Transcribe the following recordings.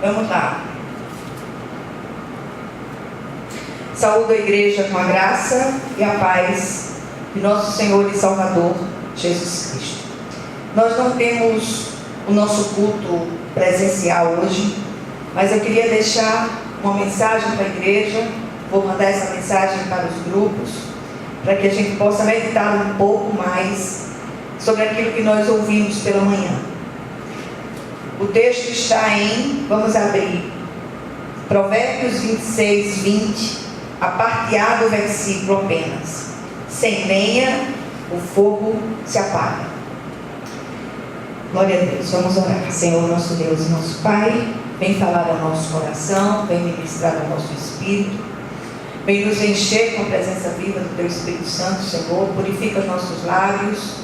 Vamos lá. Saúdo a igreja com a graça e a paz de nosso Senhor e Salvador Jesus Cristo. Nós não temos o nosso culto presencial hoje, mas eu queria deixar uma mensagem para a igreja. Vou mandar essa mensagem para os grupos, para que a gente possa meditar um pouco mais sobre aquilo que nós ouvimos pela manhã. O texto está em, vamos abrir, Provérbios 26, 20, a parte A do versículo apenas. Sem lenha, o fogo se apaga. Glória a Deus. Vamos orar. Senhor, nosso Deus e nosso Pai, vem falar ao nosso coração, vem ministrar ao nosso espírito, vem nos encher com a presença viva do Teu Espírito Santo, Senhor. Purifica os nossos lábios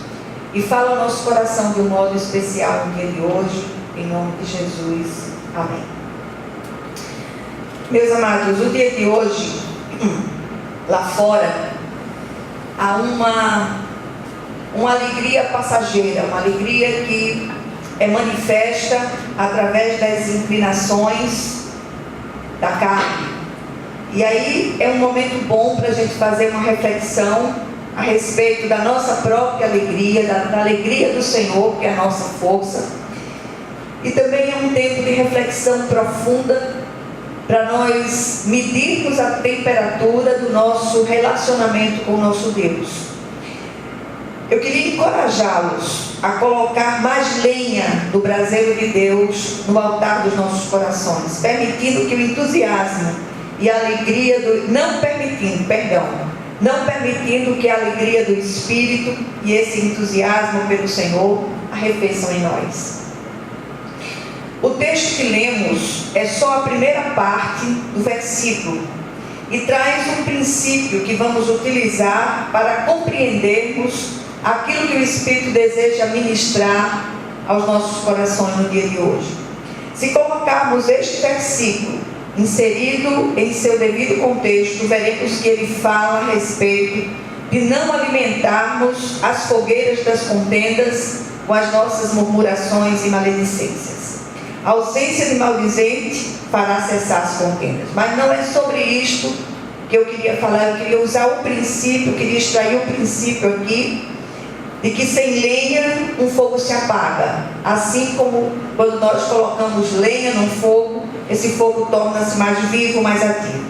e fala ao nosso coração de um modo especial no dia de hoje, em nome de Jesus. Amém. Meus amados, o dia de hoje, lá fora, há uma alegria passageira, uma alegria que é manifesta através das inclinações da carne. E aí é um momento bom para a gente fazer uma reflexão a respeito da nossa própria alegria, da alegria do Senhor, que é a nossa força. E também é um tempo de reflexão profunda para nós medirmos a temperatura do nosso relacionamento com o nosso Deus. Eu queria encorajá-los a colocar mais lenha do braseiro de Deus no altar dos nossos corações, permitindo que o entusiasmo e a alegria não permitindo que a alegria do Espírito e esse entusiasmo pelo Senhor arrefeçam em nós. O texto que lemos é só a primeira parte do versículo e traz um princípio que vamos utilizar para compreendermos aquilo que o Espírito deseja ministrar aos nossos corações no dia de hoje. Se colocarmos este versículo inserido em seu devido contexto, veremos que ele fala a respeito de não alimentarmos as fogueiras das contendas com as nossas murmurações e maledicências. A ausência de maldizente fará cessar as contendas. Mas não é sobre isto que eu queria falar. Eu queria usar o princípio, queria extrair o princípio aqui, de que sem lenha um fogo se apaga. Assim como quando nós colocamos lenha no fogo, esse fogo torna-se mais vivo, mais ativo.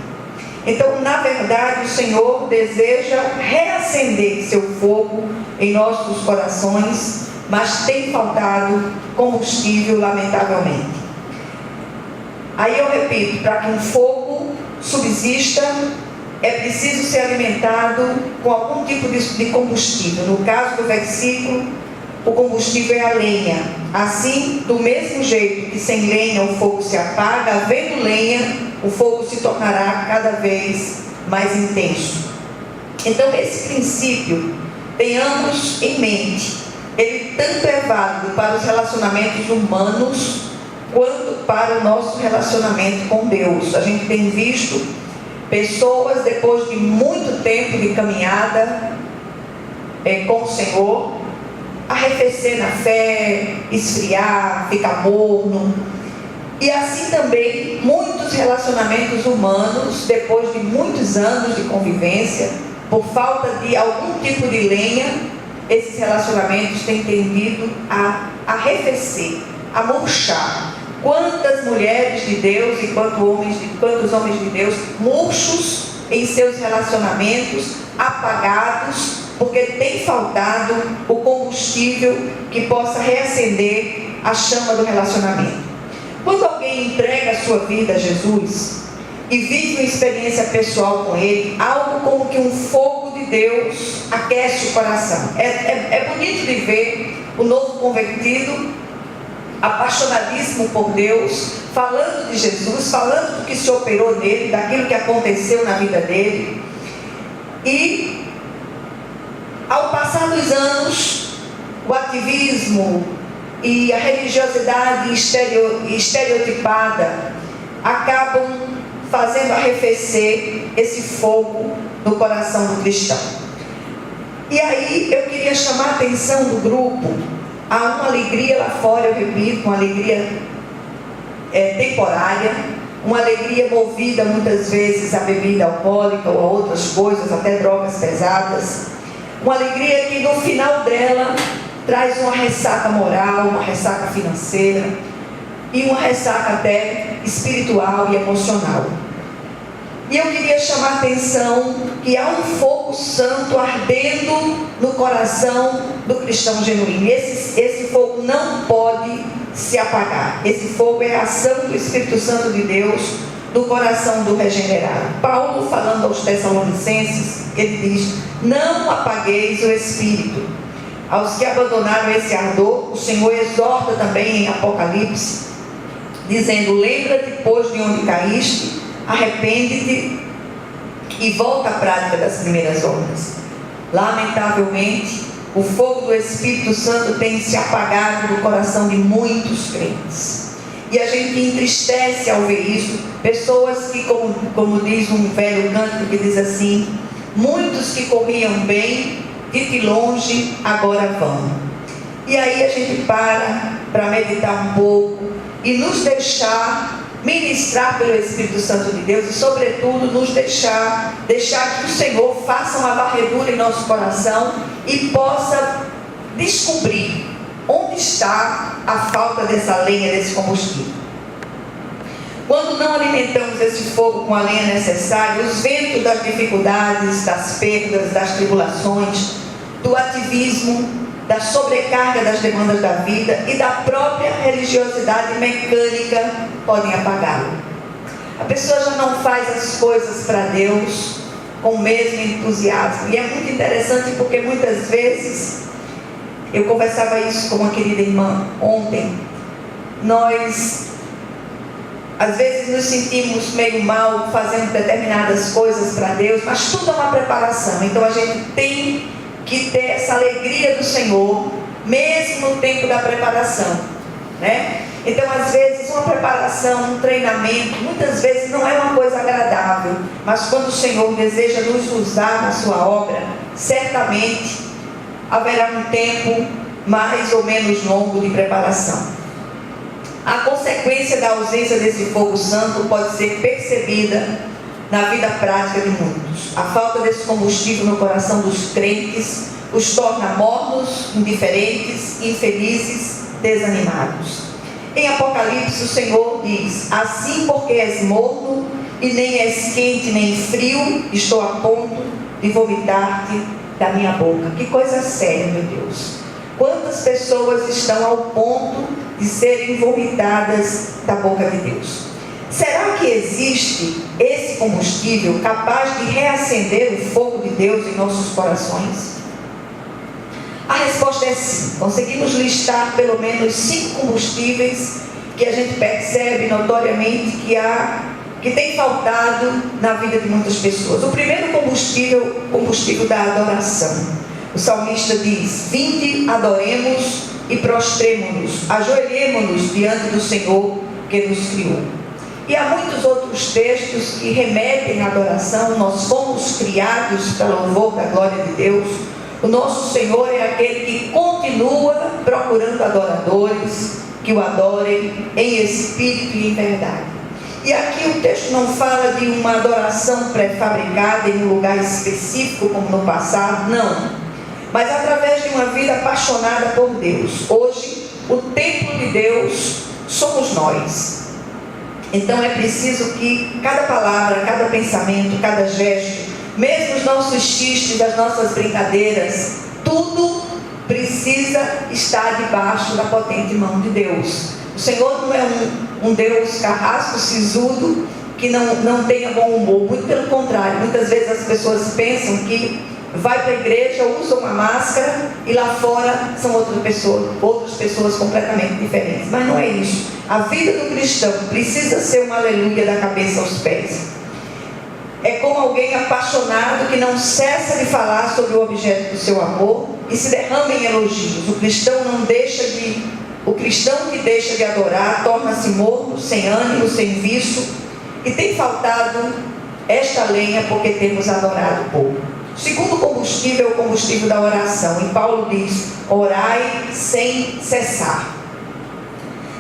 Então, na verdade, o Senhor deseja reacender seu fogo em nossos corações, mas tem faltado combustível, lamentavelmente. Aí eu repito, para que um fogo subsista, é preciso ser alimentado com algum tipo de combustível. No caso do versículo, o combustível é a lenha. Assim, do mesmo jeito que sem lenha o fogo se apaga, havendo lenha, o fogo se tornará cada vez mais intenso. Então, esse princípio, tenhamos em mente, ele tanto é válido para os relacionamentos humanos, quanto para o nosso relacionamento com Deus. A gente tem visto pessoas, depois de muito tempo de caminhada com o Senhor, arrefecer na fé, esfriar, ficar morno. E assim também muitos relacionamentos humanos, depois de muitos anos de convivência, por falta de algum tipo de lenha, esses relacionamentos têm tendido a arrefecer, a murchar. Quantas mulheres de Deus e quantos homens de Deus murchos em seus relacionamentos, apagados, porque tem faltado o combustível que possa reacender a chama do relacionamento. Quando alguém entrega a sua vida a Jesus e vive uma experiência pessoal com Ele, algo como que um fogo de Deus aquece o coração. É bonito de ver o novo convertido, apaixonadíssimo por Deus, falando de Jesus, falando do que se operou nele, daquilo que aconteceu na vida dele. E ao passar dos anos, o ativismo e a religiosidade estereotipada acabam fazendo arrefecer esse fogo no coração do cristão. E aí eu queria chamar a atenção do grupo. Há uma alegria lá fora, eu repito, uma alegria temporária, uma alegria movida muitas vezes à bebida alcoólica ou a outras coisas, até drogas pesadas, uma alegria que no final dela traz uma ressaca moral, uma ressaca financeira e uma ressaca até espiritual e emocional. E eu queria chamar a atenção que há um fogo santo ardendo no coração do cristão genuíno. Esse fogo não pode se apagar. Esse fogo é a ação do Espírito Santo de Deus no coração do regenerado. Paulo, falando aos Tessalonicenses, ele diz: não apagueis o Espírito. Aos que abandonaram esse ardor, o Senhor exorta também em Apocalipse, dizendo: lembra-te, pois, de onde caíste, arrepende-te e volta à prática das primeiras obras. Lamentavelmente, o fogo do Espírito Santo tem se apagado do coração de muitos crentes. E a gente entristece ao ver isso. Pessoas que, como diz um velho cântico que diz assim: muitos que corriam bem, de longe agora vão. E aí a gente para meditar um pouco e nos deixar ministrar pelo Espírito Santo de Deus, e sobretudo nos deixar que o Senhor faça uma varredura em nosso coração e possa descobrir onde está a falta dessa lenha, desse combustível. Quando não alimentamos esse fogo com a lenha necessária, os ventos das dificuldades, das perdas, das tribulações, do ativismo, da sobrecarga das demandas da vida e da própria religiosidade mecânica podem apagá-lo. A pessoa já não faz as coisas para Deus com o mesmo entusiasmo. E é muito interessante porque muitas vezes, eu conversava isso com uma querida irmã ontem, nós às vezes nos sentimos meio mal fazendo determinadas coisas para Deus, mas tudo é uma preparação. Então a gente tem que ter essa alegria do Senhor, mesmo no tempo da preparação, né? Então, às vezes, uma preparação, um treinamento, muitas vezes não é uma coisa agradável, mas quando o Senhor deseja nos usar na sua obra, certamente haverá um tempo mais ou menos longo de preparação. A consequência da ausência desse fogo santo pode ser percebida na vida prática de muitos. A falta desse combustível no coração dos crentes os torna mornos, indiferentes, infelizes, desanimados. Em Apocalipse o Senhor diz: assim porque és morno e nem és quente nem frio, estou a ponto de vomitar-te da minha boca. Que coisa séria, meu Deus! Quantas pessoas estão ao ponto de serem vomitadas da boca de Deus? Será que existe esse combustível capaz de reacender o fogo de Deus em nossos corações? A resposta é sim. Conseguimos listar pelo menos 5 combustíveis que a gente percebe notoriamente que tem faltado na vida de muitas pessoas. O primeiro combustível da adoração. O salmista diz: vinde, adoremos e prostremo-nos, ajoelhemo-nos diante do Senhor que nos criou. E há muitos outros textos que remetem à adoração. Nós fomos criados para louvor da glória de Deus. O nosso Senhor é aquele que continua procurando adoradores que o adorem em espírito e em verdade. E aqui o texto não fala de uma adoração pré-fabricada em um lugar específico como no passado, não. Mas através de uma vida apaixonada por Deus. Hoje, o templo de Deus somos nós. Então é preciso que cada palavra, cada pensamento, cada gesto, mesmo os nossos xistes, as nossas brincadeiras, tudo precisa estar debaixo da potente mão de Deus. O Senhor não é um Deus carrasco, sisudo, que não tenha bom humor. Muito pelo contrário, muitas vezes as pessoas pensam que vai para a igreja, usa uma máscara e lá fora são outras pessoas completamente diferentes. Mas não é isso. A vida do cristão precisa ser uma aleluia da cabeça aos pés. É como alguém apaixonado que não cessa de falar sobre o objeto do seu amor e se derrama em elogios. O cristão que deixa de adorar torna-se morno, sem ânimo, sem vício, e tem faltado esta lenha porque temos adorado pouco. O segundo combustível é o combustível da oração. E Paulo diz: orai sem cessar.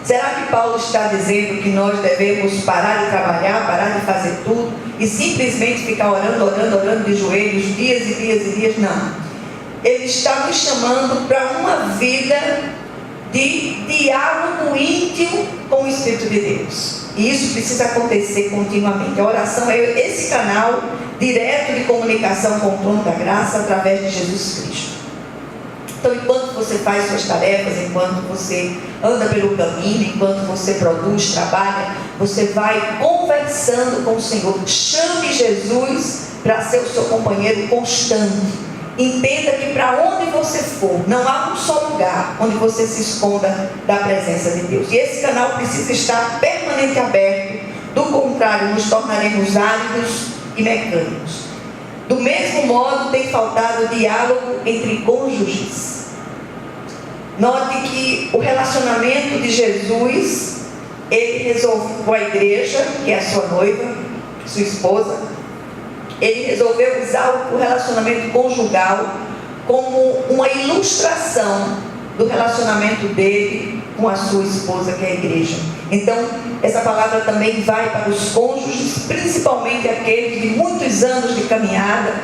Será que Paulo está dizendo que nós devemos parar de trabalhar, parar de fazer tudo e simplesmente ficar orando de joelhos dias e dias e dias? Não. Ele está nos chamando para uma vida de diálogo íntimo com o Espírito de Deus. E isso precisa acontecer continuamente. A oração é esse canal direto de comunicação com o trono da graça através de Jesus Cristo. Então, enquanto você faz suas tarefas, enquanto você anda pelo caminho, enquanto você produz, trabalha, você vai conversando com o Senhor. Chame Jesus para ser o seu companheiro constante. Entenda que para onde você for, não há um só lugar onde você se esconda da presença de Deus. E esse canal precisa estar permanente aberto. Do contrário, nos tornaremos áridos e mecânicos. Do mesmo modo, tem faltado diálogo entre cônjuges. Note que o relacionamento de Jesus, ele resolveu com a igreja, que é a sua noiva, sua esposa, ele resolveu usar o relacionamento conjugal como uma ilustração do relacionamento dele com a sua esposa, que é a igreja. Então, essa palavra também vai para os cônjuges, principalmente aqueles de muitos anos de caminhada,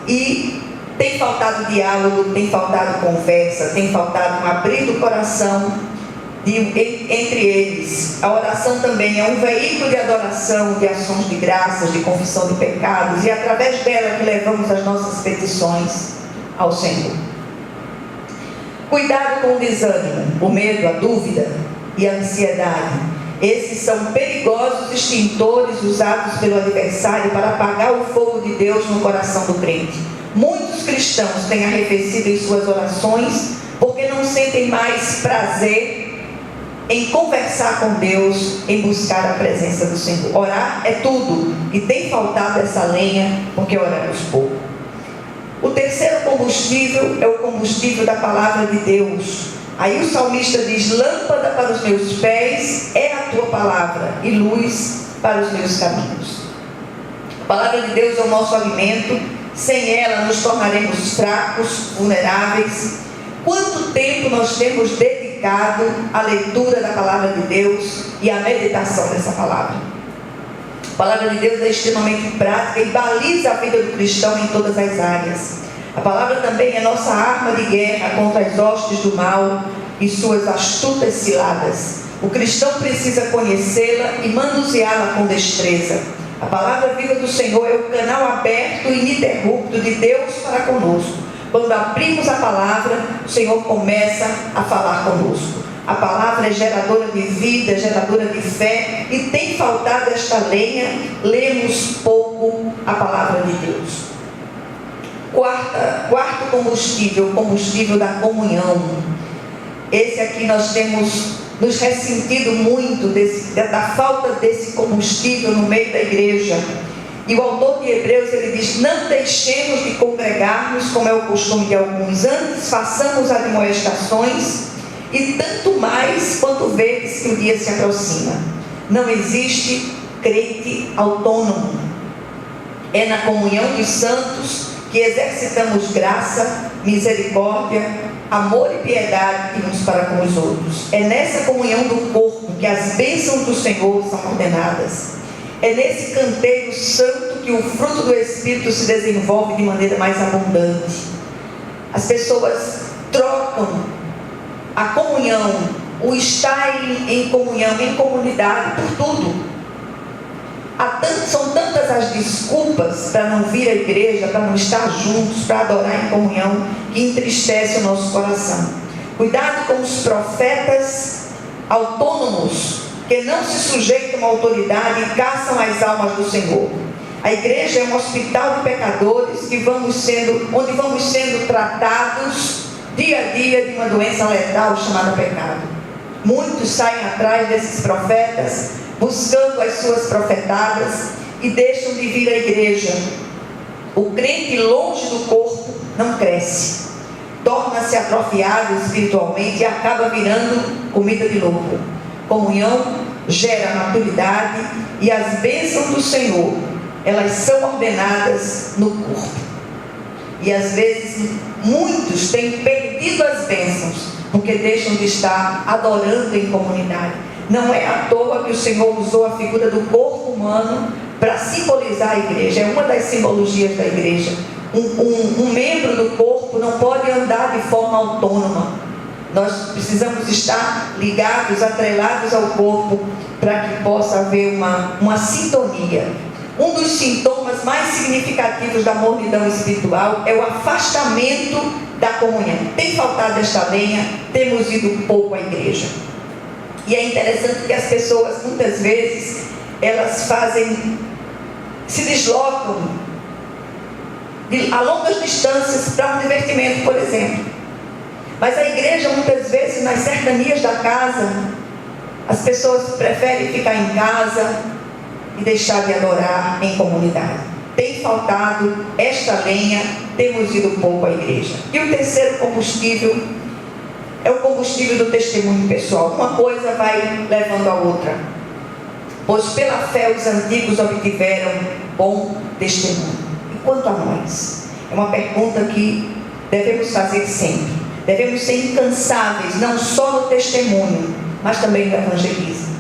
e tem faltado diálogo, tem faltado conversa, tem faltado um abrir do coração entre eles. A oração também é um veículo de adoração, de ações de graças, de confissão de pecados, e através dela que levamos as nossas petições ao Senhor. Cuidado com o desânimo, o medo, a dúvida e a ansiedade. Esses são perigosos extintores usados pelo adversário para apagar o fogo de Deus no coração do crente. Muitos cristãos têm arrefecido em suas orações porque não sentem mais prazer em conversar com Deus, em buscar a presença do Senhor. Orar é tudo, e tem faltado essa lenha porque oramos pouco. O terceiro combustível é o combustível da palavra de Deus. Aí o salmista diz: lâmpada para os meus pés é a tua palavra e luz para os meus caminhos. A palavra de Deus é o nosso alimento. Sem ela nos tornaremos fracos, vulneráveis. Quanto tempo nós temos dedicado à leitura da palavra de Deus e à meditação dessa palavra? A palavra de Deus é extremamente prática e baliza a vida do cristão em todas as áreas. A palavra também é nossa arma de guerra contra as hostes do mal e suas astutas ciladas. O cristão precisa conhecê-la e manuseá-la com destreza. A palavra viva do Senhor é o canal aberto e ininterrupto de Deus para conosco. Quando abrimos a palavra, o Senhor começa a falar conosco. A palavra é geradora de vida, geradora de fé, e tem faltado esta lenha. Lemos pouco a palavra de Deus. Quarto combustível, o combustível da comunhão. Esse aqui nós temos nos ressentido muito da falta desse combustível no meio da igreja. E o autor de Hebreus, ele diz: não deixemos de congregar-nos, como é o costume de alguns, antes façamos admoestações, e tanto mais quanto vedes que o dia se aproxima. Não existe crente autônomo. É na comunhão dos santos que exercitamos graça, misericórdia, amor e piedade uns para com os outros. É nessa comunhão do corpo que as bênçãos do Senhor são ordenadas. É nesse canteiro santo que o fruto do Espírito se desenvolve de maneira mais abundante. As pessoas trocam a comunhão, o estar em comunhão, em comunidade, por tudo. São tantas as desculpas para não vir à igreja, para não estar juntos, para adorar em comunhão, que entristece o nosso coração. Cuidado com os profetas autônomos, que não se sujeitam à autoridade e caçam as almas do Senhor. A igreja é um hospital de pecadores onde vamos sendo tratados dia a dia de uma doença letal chamada pecado. Muitos saem atrás desses profetas, buscando as suas profetadas, e deixam de vir à igreja. O crente longe do corpo não cresce, torna-se atrofiado espiritualmente e acaba virando comida de louco. Comunhão gera maturidade, e as bênçãos do Senhor, elas são ordenadas no corpo. E às vezes muitos têm perdido as bênçãos porque deixam de estar adorando em comunidade. Não é à toa que o Senhor usou a figura do corpo humano para simbolizar a igreja. É uma das simbologias da igreja. Um membro do corpo não pode andar de forma autônoma. Nós precisamos estar ligados, atrelados ao corpo, para que possa haver uma sintonia. Um dos sintomas mais significativos da mornidão espiritual é o afastamento da comunhão. Tem faltado esta lenha, temos ido pouco à igreja. E é interessante que as pessoas, muitas vezes, elas se deslocam a longas distâncias para um divertimento, por exemplo. Mas a igreja, muitas vezes, nas cercanias da casa, as pessoas preferem ficar em casa e deixar de adorar em comunidade. Tem faltado esta lenha, temos ido pouco à igreja. E o terceiro combustível é o combustível do testemunho pessoal. Uma coisa vai levando a outra. Pois pela fé os antigos obtiveram bom testemunho. E quanto a nós? É uma pergunta que devemos fazer sempre. Devemos ser incansáveis, não só no testemunho, mas também no evangelismo.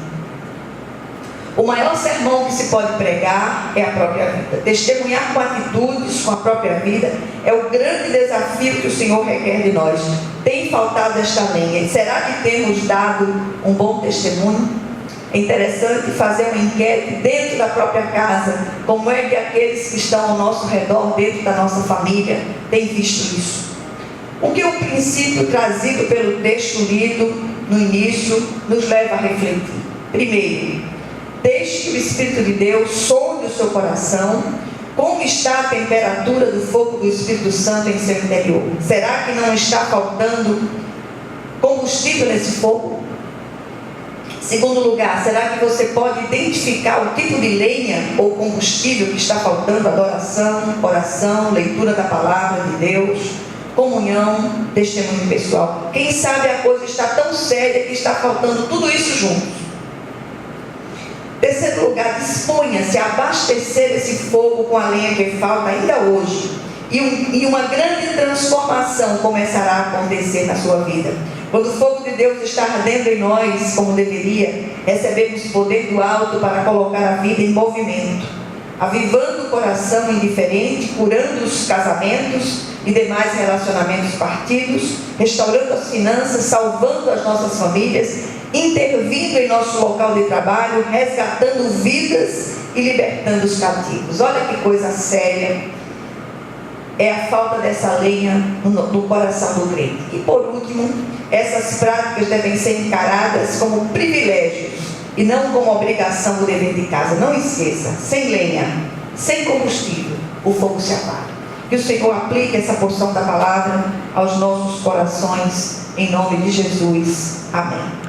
O maior sermão que se pode pregar é a própria vida. Testemunhar com atitudes, com a própria vida, é o grande desafio que o Senhor requer de nós. Tem faltado esta lenha. E será que temos dado um bom testemunho? É interessante fazer uma enquete dentro da própria casa. Como é que aqueles que estão ao nosso redor, dentro da nossa família, têm visto isso? O que o princípio trazido pelo texto lido no início nos leva a refletir? Primeiro, deixe que o Espírito de Deus sonde o seu coração. Como está a temperatura do fogo do Espírito Santo em seu interior? Será que não está faltando combustível nesse fogo? Segundo lugar, será que você pode identificar o tipo de lenha ou combustível que está faltando? Adoração, oração, leitura da palavra de Deus, comunhão, testemunho pessoal. Quem sabe a coisa está tão séria que está faltando tudo isso junto. Terceiro lugar, disponha-se a abastecer esse fogo com a lenha que falta ainda hoje. E uma grande transformação começará a acontecer na sua vida. Quando o fogo de Deus está ardendo em nós, como deveria, recebemos poder do alto para colocar a vida em movimento, avivando o coração indiferente, curando os casamentos e demais relacionamentos partidos, restaurando as finanças, salvando as nossas famílias, intervindo em nosso local de trabalho, resgatando vidas e libertando os cativos. Olha que coisa séria é a falta dessa lenha no coração do crente. E por último, essas práticas devem ser encaradas como privilégios e não como obrigação do dever de casa. Não esqueça, sem lenha, sem combustível, o fogo se apaga. Que o Senhor aplique essa porção da palavra aos nossos corações, em nome de Jesus. Amém.